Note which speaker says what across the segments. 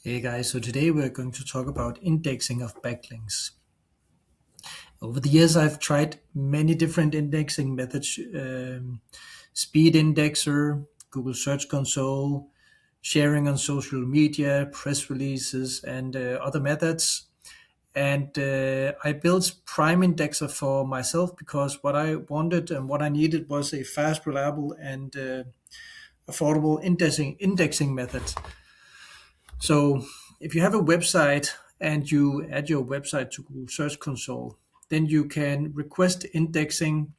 Speaker 1: Hey guys, so today we're going to talk about indexing of backlinks. Over the years, I've tried many different indexing methods: speed indexer, Google Search Console, sharing on social media, press releases, and other methods. And I built Primeindexer for myself because what I wanted and what I needed was a fast, reliable, and affordable indexing method. So if you have a website and you add your website to Google Search Console, then you can request indexing,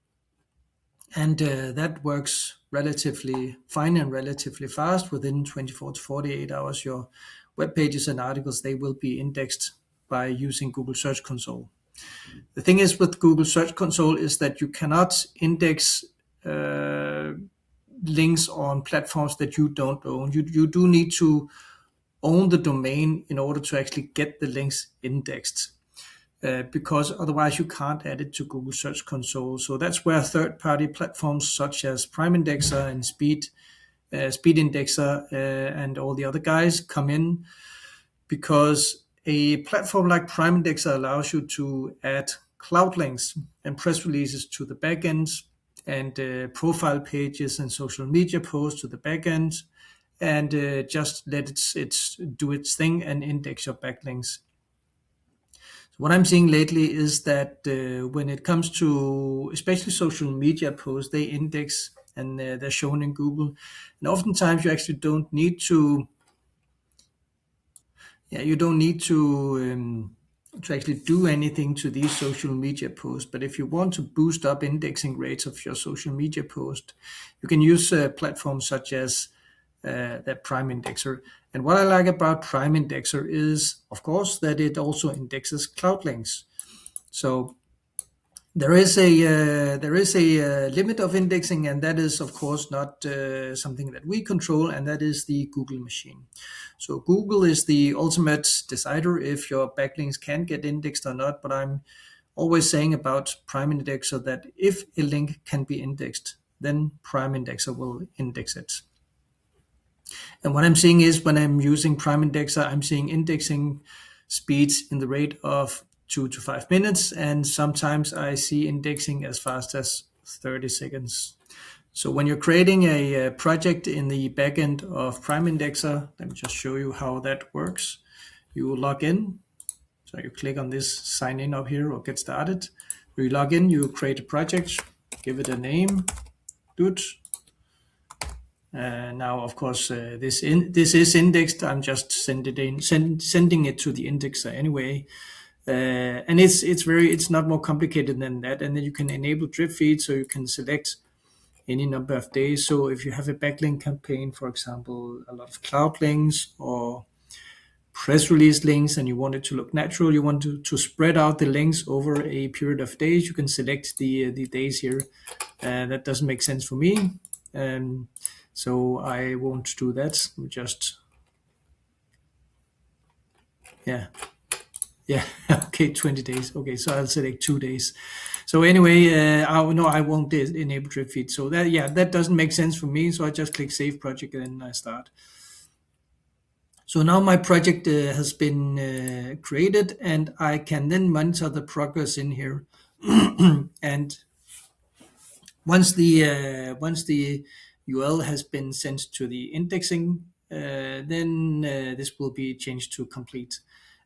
Speaker 1: and that works relatively fine and relatively fast. Within 24 to 48 hours, your web pages and articles, they will be indexed by using Google Search Console. The thing is with Google Search Console is that you cannot index uh, links on platforms that you don't own. You do need to own the domain in order to actually get the links indexed. Because otherwise you can't add it to Google Search Console. So that's where third-party platforms such as Primeindexer and Speed Indexer, and all the other guys come in, because a platform like Primeindexer allows you to add cloud links and press releases to the backends, and profile pages and social media posts to the backend, and just let it do its thing and index your backlinks. So what I'm seeing lately is that when it comes to especially social media posts, they index and they're shown in Google. And oftentimes you actually don't need to, you don't need to actually do anything to these social media posts. But if you want to boost up indexing rates of your social media post, you can use platforms such as that Primeindexer. And what I like about Primeindexer is, of course, that it also indexes cloud links. So there is a limit of indexing, and that is, of course, not something that we control, and that is the Google machine. So Google is the ultimate decider if your backlinks can get indexed or not. But I'm always saying about Primeindexer that if a link can be indexed, then Primeindexer will index it. And what I'm seeing is when I'm using Primeindexer, I'm seeing indexing speeds in the rate of 2 to 5 minutes, and sometimes I see indexing as fast as 30 seconds. So when you're creating a project in the backend of Primeindexer, let me just show you how that works. You log in. So you click on this sign in up here or get started. You log in, you create a project, give it a name, dude. Now, of course, this is indexed. I'm just sending it to the indexer anyway, and it's not more complicated than that. And then you can enable drip feed, so you can select any number of days. So if you have a backlink campaign, for example, a lot of cloud links or press release links, and you want it to look natural, you want to spread out the links over a period of days, you can select the days here. That doesn't make sense for me. So I won't do that. Just, yeah, okay, 20 days. Okay, so I'll select 2 days. So anyway, I won't enable drip feed. So that doesn't make sense for me. So I just click Save Project and then I start. So now my project has been created, and I can then monitor the progress in here. And once the URL has been sent to the indexing, then this will be changed to complete,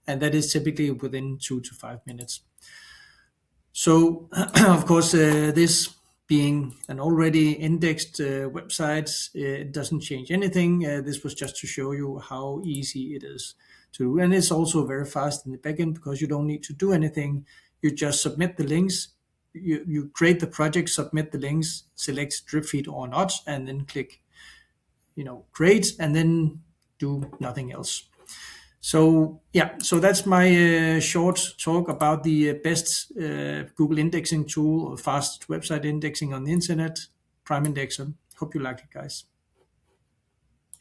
Speaker 1: and that is typically within 2 to 5 minutes. So, of course, this being an already indexed website, it doesn't change anything. This was just to show you how easy it is to do, and it's also very fast in the backend because you don't need to do anything. You just submit the links. You create the project, submit the links, select drip feed or not, and then click, create, and then do nothing else. So so that's my short talk about the best Google indexing tool or fast website indexing on the internet, Primeindexer. Hope you like it, guys.